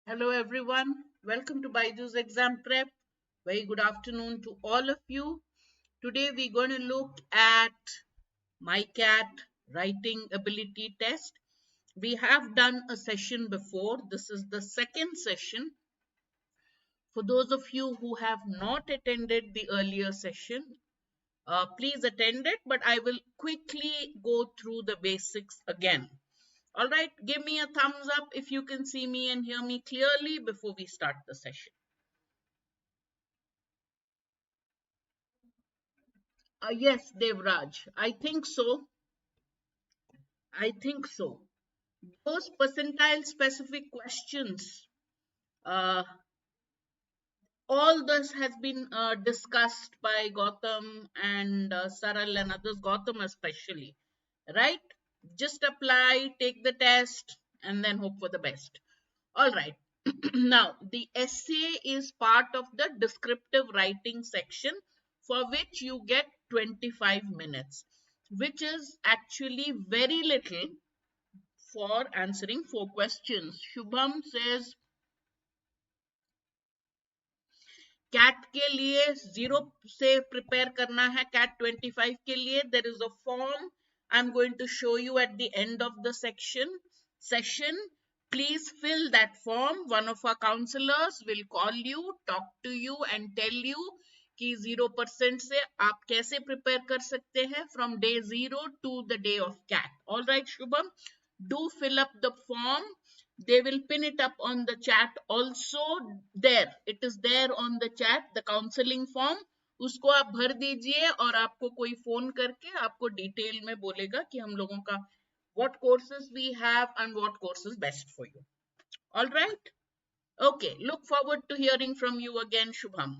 Hello everyone, welcome to BYJU'S exam prep. Very good afternoon to all of you. Today we're going to look at MICAT writing ability test. We have done a session before. This is the second session. For those of you who have not attended the earlier session, please attend it, but I will quickly go through the basics again. All right, give me a thumbs up if you can see me and hear me clearly before we start the session. Yes, Devraj. I think so. I think so. Those percentile specific questions, uh, all this has been discussed by Gautam and Saral and others, Gautam especially, right? Just apply, take the test, and then hope for the best. All right. Now, the essay is part of the descriptive writing section for which you get 25 minutes, which is actually very little for answering 4 questions. Shubham says cat के लिए 0 से prepare करना है cat 25 के लिए there is a form I'm going to show you at the end of the session. Please fill that form. One of our counselors will call you, talk to you and tell you कि 0% से आप कैसे prepare कर सकते हैं from day 0 to the day of CAT. All right, Shubham, do fill up the form. They will pin it up on the chat also. There it is, there on the chat, the counseling form. उसको आप भर दीजिए और आपको कोई phone करके आपको detail में बोलेगा कि हम लोगों का what courses we have and what courses best for you. All right, okay, look forward to hearing from you again, Shubham.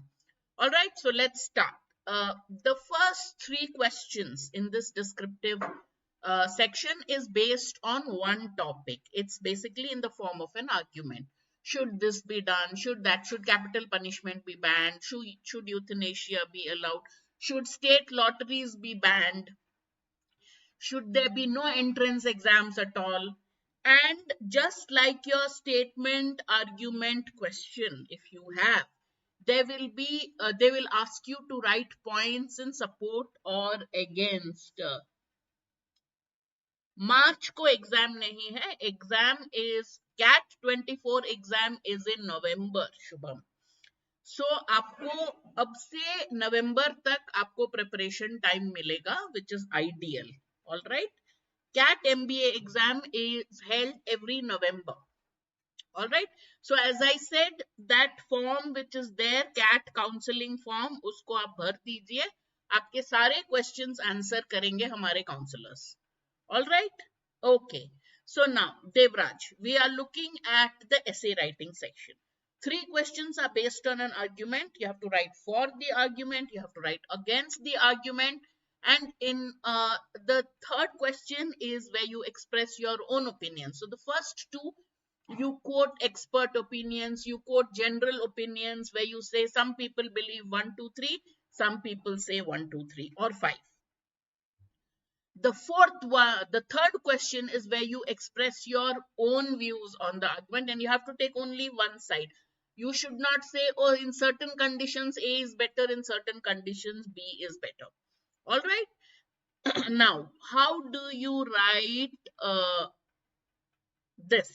All right, so let's start. The first 3 questions in this descriptive section is based on one topic. It's basically in the form of an argument. Should this be done? Should that? Should capital punishment be banned? Should euthanasia be allowed? Should state lotteries be banned? Should there be no entrance exams at all? And just like your statement argument question, if you have, they will ask you to write points in support or against. मार्च को exam नहीं है. Exam is CAT 24 exam is in November. Shubham, so आपको अब से नवंबर तक आपको preparation time मिलेगा, which is ideal. All right, CAT MBA exam is held every November. All right, so as I said, that form which is there, CAT counseling form, उसको आप भर दीजिए. आपके सारे questions answer करेंगे हमारे counselors. All right, okay. So now, Devraj, we are looking at the essay writing section. 3 questions are based on an argument. You have to write for the argument, you have to write against the argument, and in the third question is where you express your own opinion. So the first 2, you quote expert opinions, you quote general opinions, where you say some people believe 1 2 3, some people say 1 2 3 or 5. The fourth one, the third question is where you express your own views on the argument, and you have to take only one side. You should not say, oh, in certain conditions A is better, in certain conditions B is better. All right. Now, how do you write this?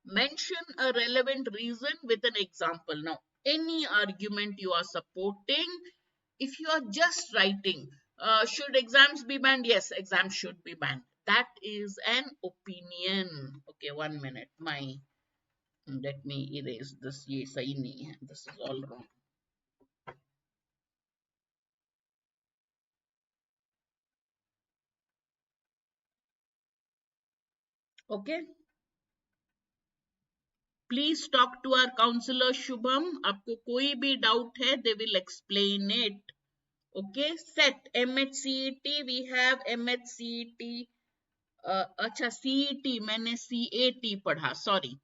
Mention a relevant reason with an example. Now, any argument you are supporting, if you are just writing, should exams be banned? Yes, exams should be banned. That is an opinion. Okay, 1 minute. Let me erase this. Ye sahi nahi hai. This is all wrong. Okay. Please talk to our counselor Shubham. आपको कोई भी doubt है, they will explain it. Okay, set MHCET. We have MHCET. अच्छा, CET मैंने CAT पढ़ा, sorry.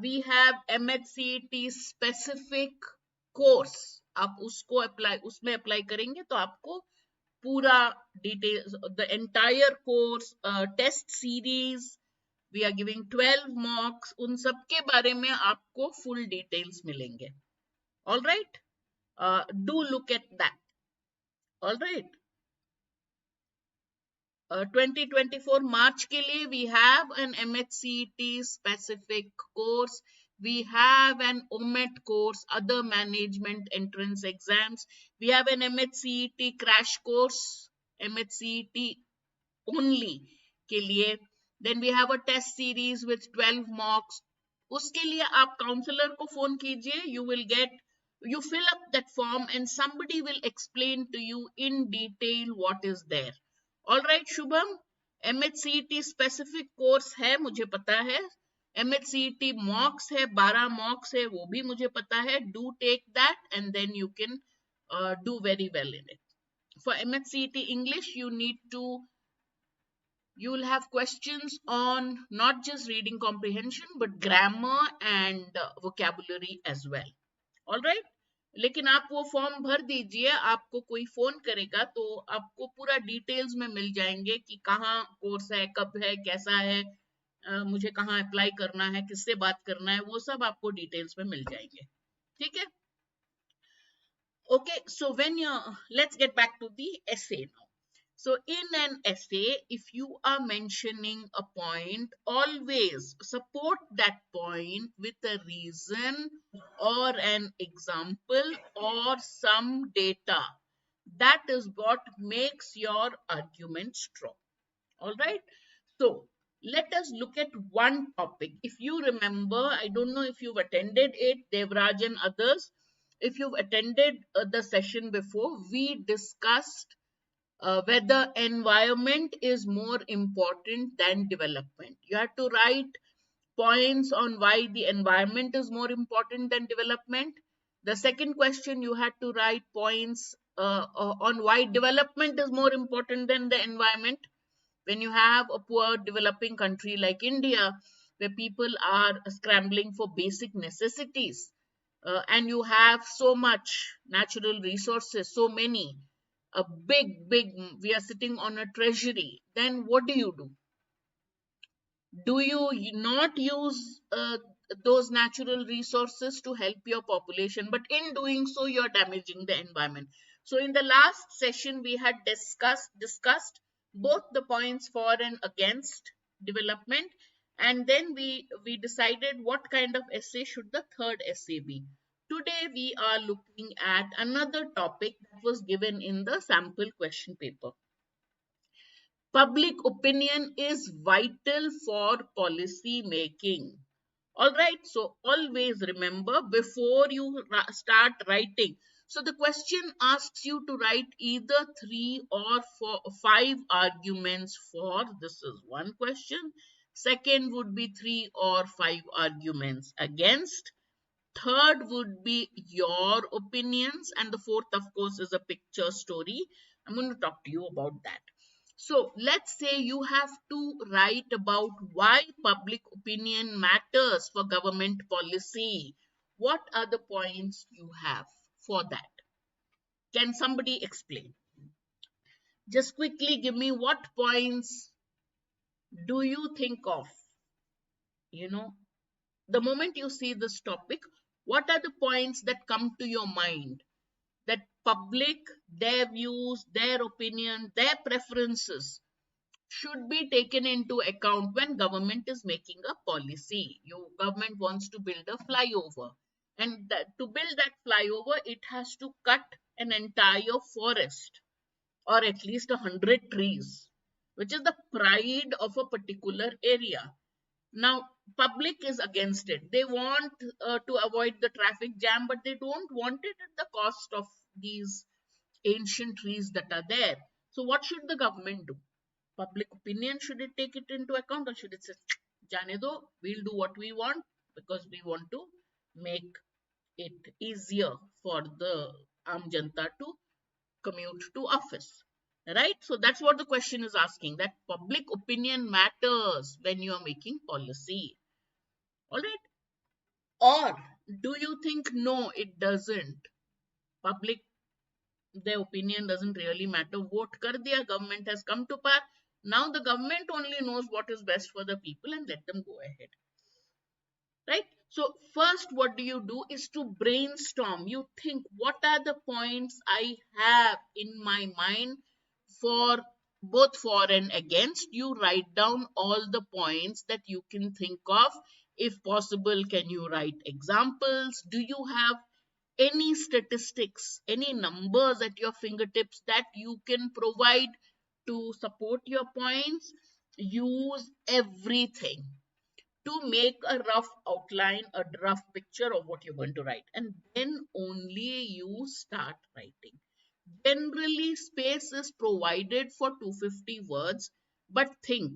We have MHCET specific course. आप उसको उसमें apply करेंगे तो आपको पूरा details, the entire course, test series, we are giving 12 marks. उन सब के बारे में आपको full details मिलेंगे. All right, do look at that. All right. 2024 March के लिए we have an MHCET specific course. We have an OMET course, other management entrance exams. We have an MHCET crash course, MHCET only के लिए. Then we have a test series with 12 marks. उसके लिए आप counselor को phone कीजिए. You fill up that form and somebody will explain to you in detail what is there. All right, Shubham, MHCET specific course है, मुझे पता है. MHCET mocks है, 12 mocks है, वो भी मुझे पता है. Do take that and then you can do very well in it. For MHCET English, you'll have questions on not just reading comprehension but grammar and vocabulary as well. All right. लेकिन आप वो form भर दीजिए, आपको कोई phone करेगा तो आपको पूरा डिटेल्स में मिल जाएंगे कि कहाँ कोर्स है, कब है, कैसा है, मुझे कहाँ अप्लाई करना है, किससे बात करना है, वो सब आपको डिटेल्स में मिल जाएंगे. ठीक है. Okay, so let's get back to the essay now. So in an essay, if you are mentioning a point, always support that point with a reason or an example or some data. That is what makes your argument strong. All right. So let us look at one topic. If you remember, I don't know if you've attended it, Devraj and others. If you've attended the session before, we discussed whether environment is more important than development. You have to write points on why the environment is more important than development. The second question, you had to write points on why development is more important than the environment. When you have a poor developing country like India, where people are scrambling for basic necessities, and you have so much natural resources, so many, a big, we are sitting on a treasury, then what do? Do you not use those natural resources to help your population? But in doing so, you're damaging the environment. So in the last session, we had discussed both the points for and against development. And then we decided what kind of essay should the third essay be. Today, we are looking at another topic that was given in the sample question paper. Public opinion is vital for policy making. All right, so always remember before you start writing. So the question asks you to write either 3 or 5 arguments for. This is one question. Second would be 3 or 5 arguments against. Third would be your opinions. And the fourth, of course, is a picture story. I'm going to talk to you about that. So let's say you have to write about why public opinion matters for government policy. What are the points you have for that? Can somebody explain? Just quickly give me what points do you think of? The moment you see this topic, what are the points that come to your mind? That public, their views, their opinion, their preferences should be taken into account when government is making a policy. Your government wants to build a flyover, and to build that flyover, it has to cut an entire forest or at least 100 trees, which is the pride of a particular area. Now, public is against it. They want to avoid the traffic jam, but they don't want it at the cost of these ancient trees that are there. So what should the government do? Public opinion, should it take it into account, or should it say, Jane do, we'll do what we want because we want to make it easier for the Aam Janta to commute to office? Right? So that's what the question is asking, that public opinion matters when you are making policy. All right? Or do you think, no, it doesn't? Public, their opinion doesn't really matter. Vote kar diya, government has come to power. Now the government only knows what is best for the people, and let them go ahead. Right? So first what do is to brainstorm. You think, what are the points I have in my mind for both for and against. You write down all the points that you can think of. If possible, can you write examples? Do you have any statistics, any numbers at your fingertips that you can provide to support your points? Use everything to make a rough outline, a rough picture of what you're going to write, and then only you start writing. Generally, space is provided for 250 words, but think,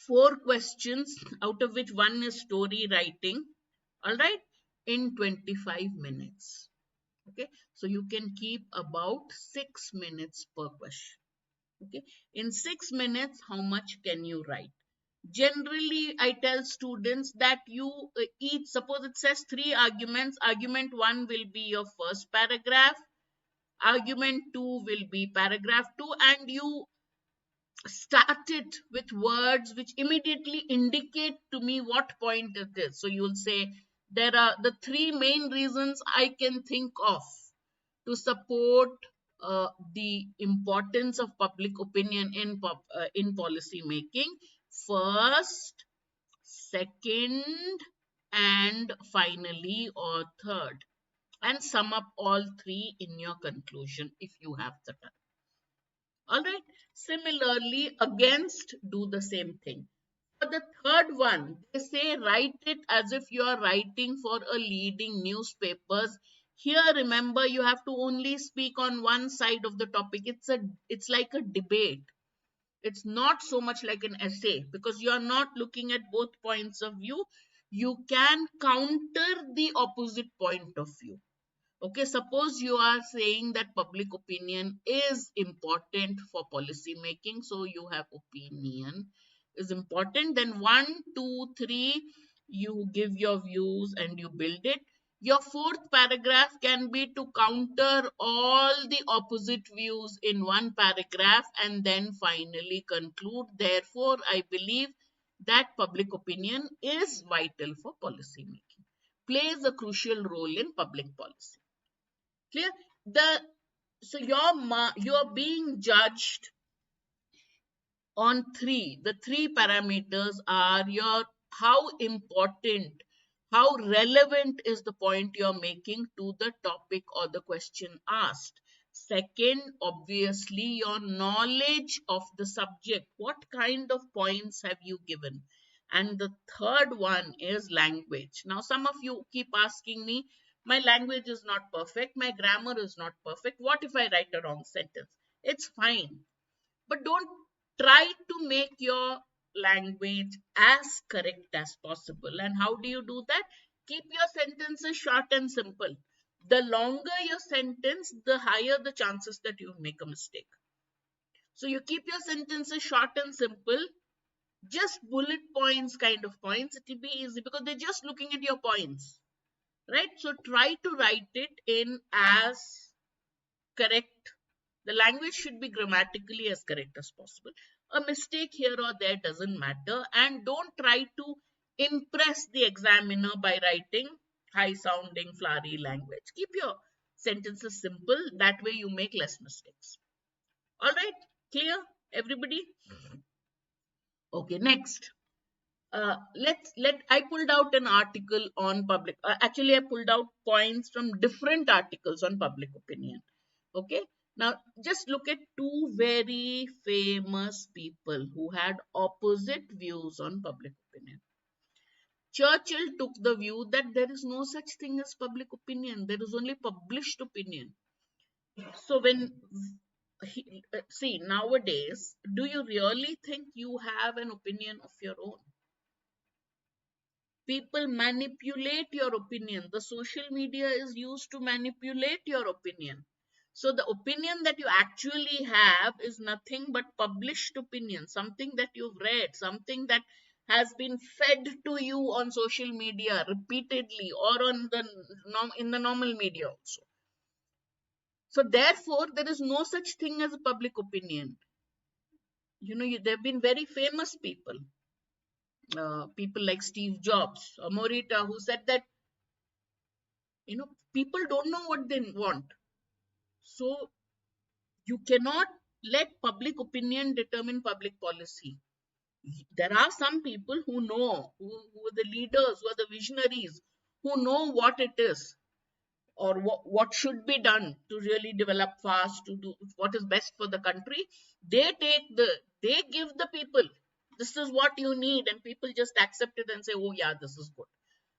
4 questions, out of which one is story writing, all right, in 25 minutes. Okay, so you can keep about 6 minutes per question. Okay, in 6 minutes, how much can you write? Generally, I tell students that you each, suppose it says 3 arguments. Argument 1 will be your first paragraph, argument 2 will be paragraph 2, and you start it with words which immediately indicate to me what point it is. So you'll say, there are the 3 main reasons I can think of to support the importance of public opinion in policy making. First, second, and finally, or third, and sum up all 3 in your conclusion if you have the time. All right. Similarly, against, do the same thing. For the third one, they say write it as if you are writing for a leading newspapers. Here, remember, you have to only speak on one side of the topic. It's like a debate. It's not so much like an essay, because you are not looking at both points of view. You can counter the opposite point of view. Okay, suppose you are saying that public opinion is important for policy making, so you have opinion is important. Then 1, 2, 3, you give your views and you build it. Your fourth paragraph can be to counter all the opposite views in one paragraph and then finally conclude. Therefore, I believe that public opinion is vital for policy making, plays a crucial role in public policy. Clear? So you're being judged on 3. The 3 parameters are your how important, how relevant is the point you're making to the topic or the question asked. Second, obviously, your knowledge of the subject. What kind of points have you given? And the third one is language. Now, some of you keep asking me, my language is not perfect, my grammar is not perfect. What if I write a wrong sentence? It's fine, but don't try to make your language as correct as possible. And how do you do that? Keep your sentences short and simple. The longer your sentence, the higher the chances that you make a mistake. So you keep your sentences short and simple, just bullet points kind of points. It will be easy because they're just looking at your points, right? So try to write it in as correct. The language should be grammatically as correct as possible. A mistake here or there doesn't matter. And don't try to impress the examiner by writing high sounding, flowery language. Keep your sentences simple. That way you make less mistakes. All right, clear, everybody? Okay, next. I pulled out an article on public. Actually, I pulled out points from different articles on public opinion. Okay. Now, just look at 2 very famous people who had opposite views on public opinion. Churchill took the view that there is no such thing as public opinion. There is only published opinion. So see, nowadays, do you really think you have an opinion of your own? People manipulate your opinion. The social media is used to manipulate your opinion. So the opinion that you actually have is nothing but published opinion, something that you've read, something that has been fed to you on social media repeatedly or in the normal media also. So therefore, there is no such thing as a public opinion. there have been very famous people, people like Steve Jobs or Morita, who said that, people don't know what they want. So you cannot let public opinion determine public policy. There are some people who know, who are the leaders, who are the visionaries, who know what it is, or what should be done to really develop fast, to do what is best for the country. They give the people, this is what you need, and people just accept it and say, oh yeah, this is good.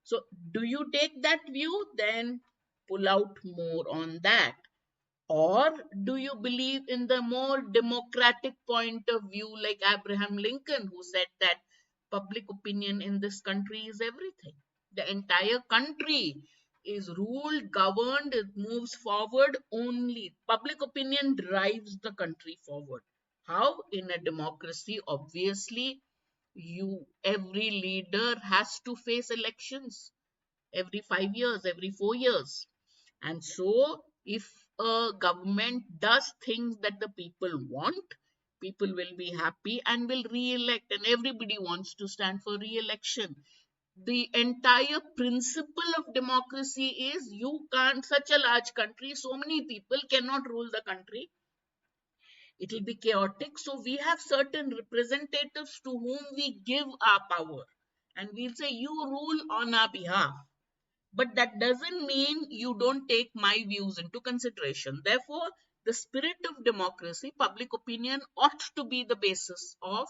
So do you take that view? Then pull out more on that. Or do you believe in the more democratic point of view, like Abraham Lincoln, who said that public opinion in this country is everything? The entire country is ruled, governed, it moves forward only. Public opinion drives the country forward. How? In a democracy, obviously, every leader has to face elections every 5 years, every 4 years. And so, if a government does things that the people want, people will be happy and will re-elect, and everybody wants to stand for re-election. The entire principle of democracy is, you can't, such a large country, so many people cannot rule the country. It will be chaotic. So we have certain representatives to whom we give our power, and we'll say, you rule on our behalf. But that doesn't mean you don't take my views into consideration. Therefore, the spirit of democracy, public opinion, ought to be the basis of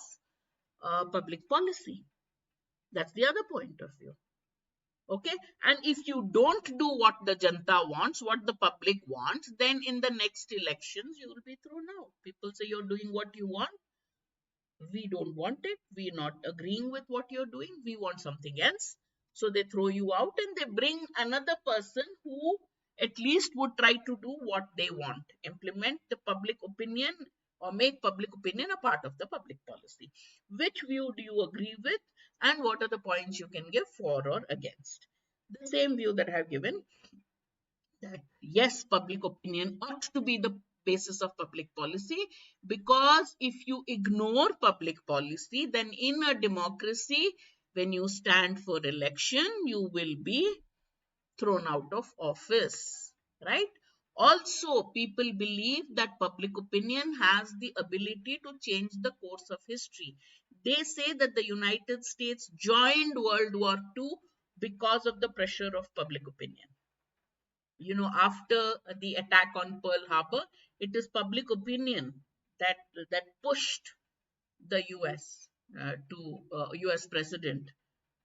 public policy. That's the other point of view. Okay. And if you don't do what the janta wants, what the public wants, then in the next elections, you will be thrown out. People say, you're doing what you want. We don't want it. We're not agreeing with what you're doing. We want something else. So they throw you out and they bring another person who at least would try to do what they want, implement the public opinion, or make public opinion a part of the public policy. Which view do you agree with, and what are the points you can give for or against? The same view that I have given, that yes, public opinion ought to be the basis of public policy, because if you ignore public policy, then in a democracy, when you stand for election, you will be thrown out of office, right? Also, people believe that public opinion has the ability to change the course of history. They say that the United States joined World War II because of the pressure of public opinion. After the attack on Pearl Harbor, it is public opinion that pushed the US to US president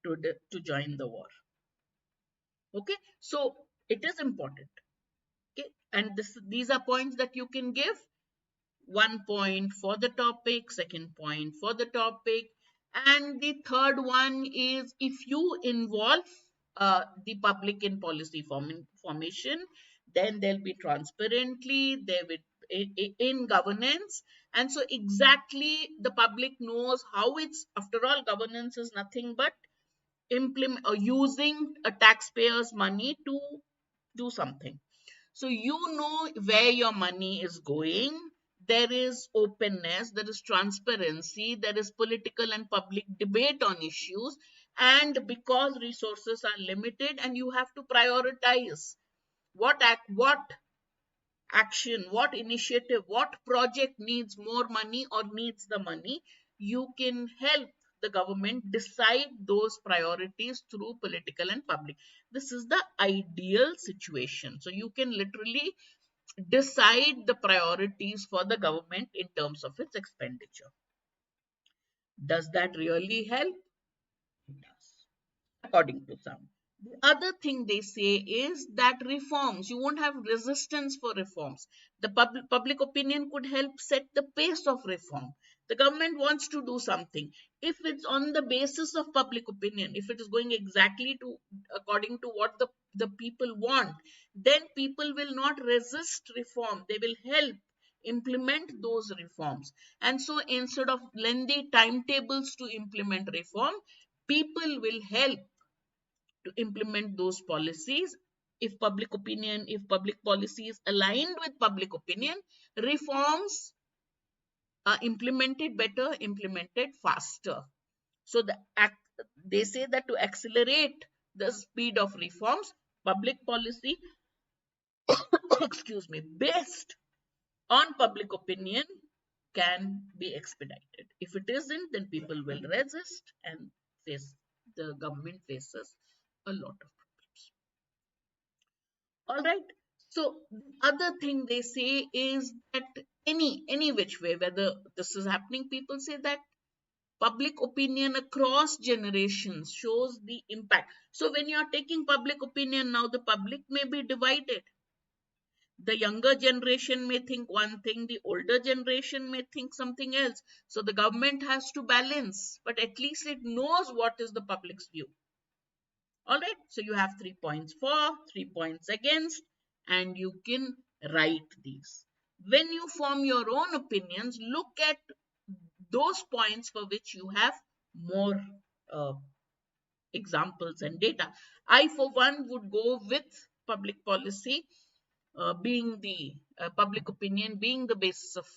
to join the war. Okay, so it is important. Okay, and these are points that you can give. 1 point for the topic, second point for the topic, and the third one is, if you involve the public in policy formation, then there'll be transparently, there will in governance, and so exactly the public knows how it's, after all, governance is nothing but implement or using a taxpayer's money to do something. So you know where your money is going. There is openness, there is transparency, there is political and public debate on issues. And because resources are limited and you have to prioritize what action, what initiative, what project needs more money or needs the money, you can help the government decide those priorities through political and public. This is the ideal situation. So you can literally decide the priorities for the government in terms of its expenditure. Does that really help? It does, according to some. The other thing they say is that reforms, you won't have resistance for reforms. The public opinion could help set the pace of reform. The government wants to do something. If it's on the basis of public opinion, if it is going exactly to according to what the people want, then people will not resist reform. They will help implement those reforms. And so instead of lengthy timetables to implement reform, people will help to implement those policies. If public policy is aligned with public opinion, reforms implemented better, implemented faster. So they say that to accelerate the speed of reforms, public policy, excuse me, based on public opinion can be expedited. If it isn't, then people will resist and the government faces a lot of problems. All right. So the other thing they say is that any which way, whether this is happening, people say that public opinion across generations shows the impact. So when you are taking public opinion now, the public may be divided. The younger generation may think one thing, the older generation may think something else. So the government has to balance, but at least it knows what is the public's view. All right, so you have 3 points for, 3 points against, and you can write these. When you form your own opinions, look at those points for which you have more uh, examples and data. I, for one, would go with public policy being the public opinion being the basis of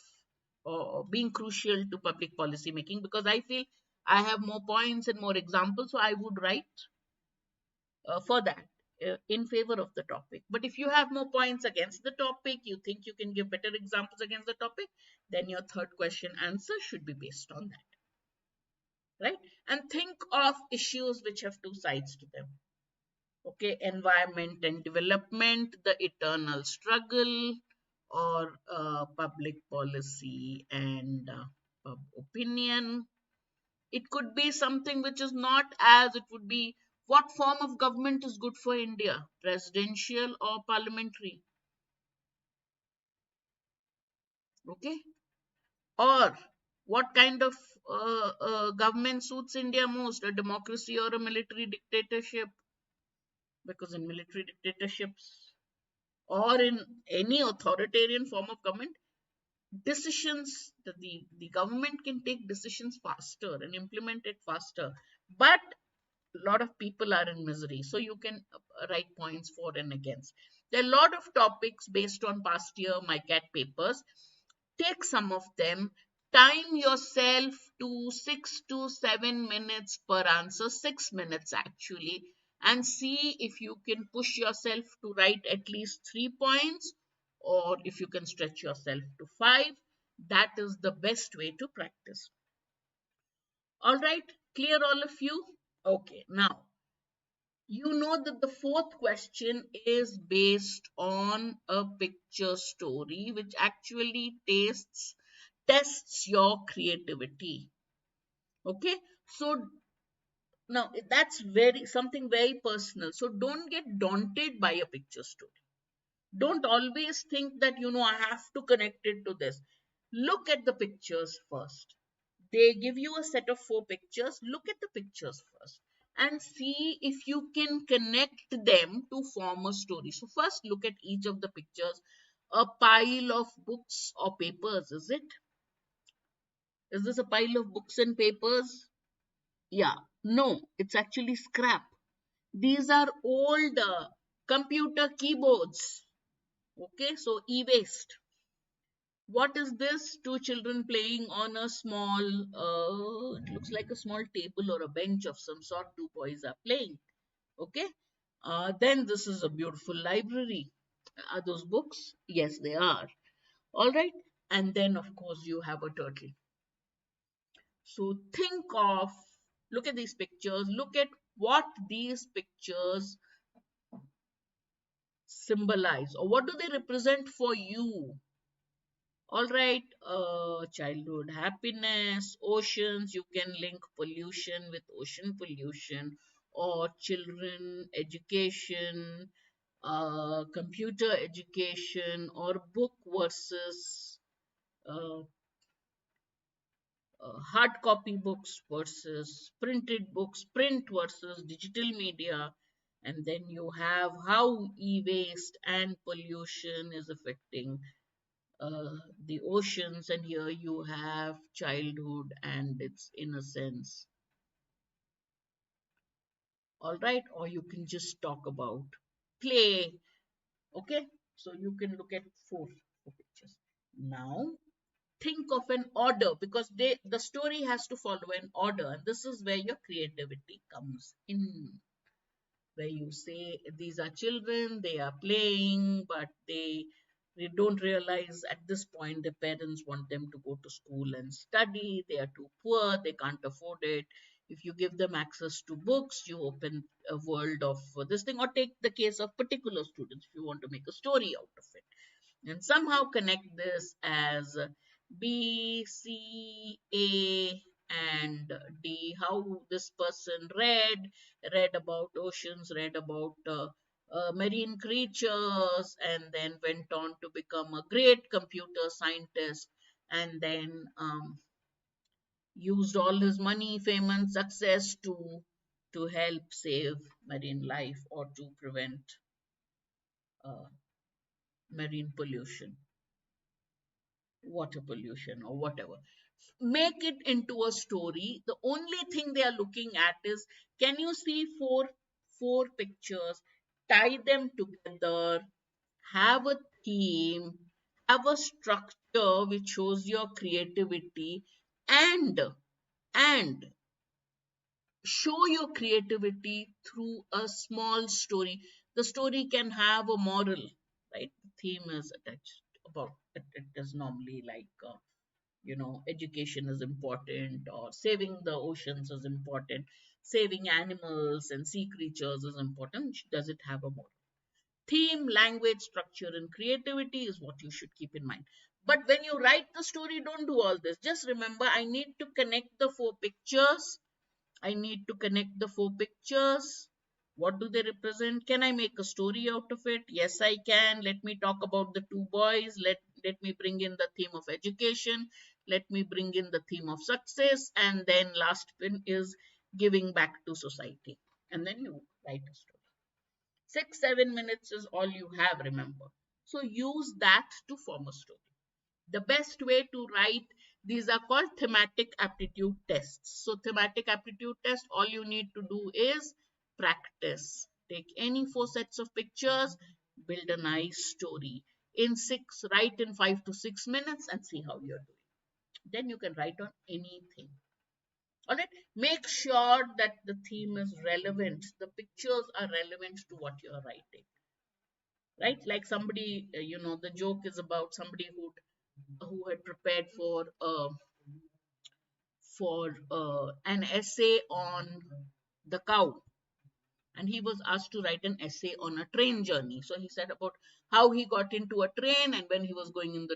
or being crucial to public policy making, because I feel I have more points and more examples, so I would write for that in favor of the topic. But if you have more points against the topic, you think you can give better examples against the topic, then your third question answer should be based on that, right? And think of issues which have two sides to them. Okay, environment and development, the eternal struggle, or public policy and opinion. It could be something which is not as, it would be what form of government is good for India, presidential or parliamentary. Okay, or what kind of government suits India most, a democracy or a military dictatorship? Because in military dictatorships or in any authoritarian form of government, decisions, the government can take decisions faster and implement it faster, but a lot of people are in misery, so you can write points for and against. There are a lot of topics based on past year MICAT papers. Take some of them, time yourself to 6 to 7 minutes per answer, 6 minutes actually, and see if you can push yourself to write at least 3 points, or if you can stretch yourself to 5. That is the best way to practice. All right, clear all of you? Okay, now you know that the fourth question is based on a picture story which actually tests your creativity. Okay, so now that's something very personal, so don't get daunted by a picture story. Don't always think that I have to connect it to this. Look at the pictures first. They give you a set of 4 pictures. Look at the pictures first and see if you can connect them to form a story. So first look at each of the pictures. A pile of books or papers, is it? Is this a pile of books and papers? Yeah. No, it's actually scrap. These are old computer keyboards. Okay, so e-waste. What is this? Two children playing on a small, it looks like a small table or a bench of some sort. Two boys are playing. Okay. Then this is a beautiful library. Are those books? Yes, they are. All right. And then, of course, you have a turtle. So look at these pictures. Look at what these pictures symbolize, or what do they represent for you? All right, childhood happiness, oceans, you can link pollution with ocean pollution, or children education, computer education, or book versus uh, hard copy books versus printed books, print versus digital media. And then you have how e-waste and pollution is affecting the oceans, and here you have childhood and its innocence. All right, or you can just talk about play. Okay, so you can look at four pictures. Now think of an order, because the story has to follow an order, and this is where your creativity comes in, where you say these are children, they are playing, but they don't realize at this point the parents want them to go to school and study. They are too poor, they can't afford it. If you give them access to books, you open a world of this thing. Or take the case of particular students, if you want to make a story out of it, and somehow connect this as B, C, A, and D. How this person read about oceans, read about marine creatures, and then went on to become a great computer scientist, and then used all his money, fame, and success to help save marine life, or to prevent uh, marine pollution, water pollution, or whatever. Make it into a story. The only thing they are looking at is, can you see four pictures, tie them together, have a theme, have a structure which shows your creativity, and and show your creativity through a small story. The story can have a moral, right? The theme is attached about it. It is normally like education is important, or saving the oceans is important, saving animals and sea creatures is important. Does it have a moral? Theme, language, structure, and creativity is what you should keep in mind. But when you write the story, don't do all this. Just remember, I need to connect the four pictures. I need to connect the four pictures. What do they represent? Can I make a story out of it? Yes, I can. Let me talk about the two boys. Let me bring in the theme of education. Let me bring in the theme of success. And then last pin is giving back to society. And then you write a story. 6-7 minutes is all you have, remember. So use that to form a story. The best way to write, these are called thematic aptitude tests. So thematic aptitude test, all you need to do is practice. Take any four sets of pictures, build a nice story. Write in 5 to 6 minutes and see how you're doing. Then you can write on anything. All right. Make sure that the theme is relevant. The pictures are relevant to what you're writing. Right? Like somebody, the joke is about somebody who had prepared for an essay on the cow, and he was asked to write an essay on a train journey. So he said about how he got into a train, and when he was going in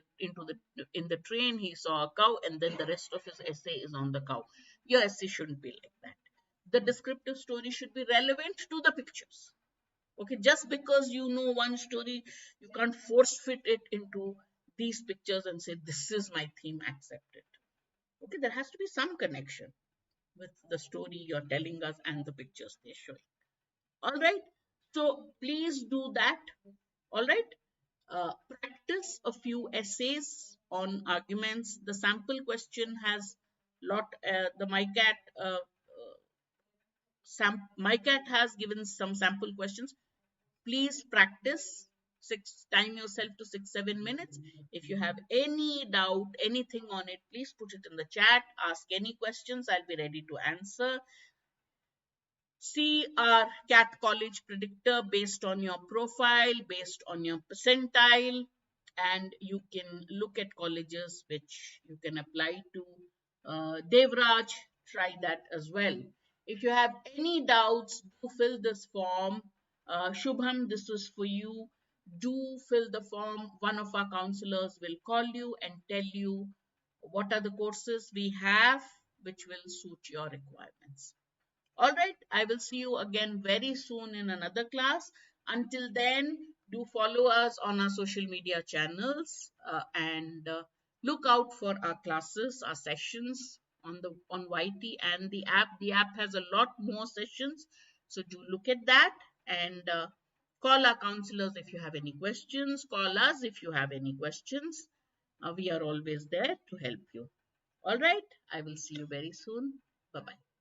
the train, he saw a cow, and then the rest of his essay is on the cow. Your essay shouldn't be like that. The descriptive story should be relevant to the pictures. Okay, just because you know one story, you can't force fit it into these pictures and say this is my theme, accept it. Okay, there has to be some connection with the story you're telling us and the pictures they're showing. All right, so please do that. All right, practice a few essays on arguments. The sample question has the MICAT has given some sample questions. Please practice. Time yourself to 6-7 minutes. If you have any doubt, anything on it, please put it in the chat. Ask any questions, I'll be ready to answer. See our CAT college predictor based on your profile, based on your percentile, and you can look at colleges which you can apply to. Devraj, try that as well. If you have any doubts, do fill this form. Shubham, this is for you. Do fill the form. One of our counselors will call you and tell you what are the courses we have which will suit your requirements. All right, I will see you again very soon in another class. Until then, do follow us on our social media channels and look out for our classes, our sessions on YT and the app. The app has a lot more sessions, so do look at that and call our counselors if you have any questions. Call us if you have any questions. We are always there to help you. All right, I will see you very soon. Bye bye.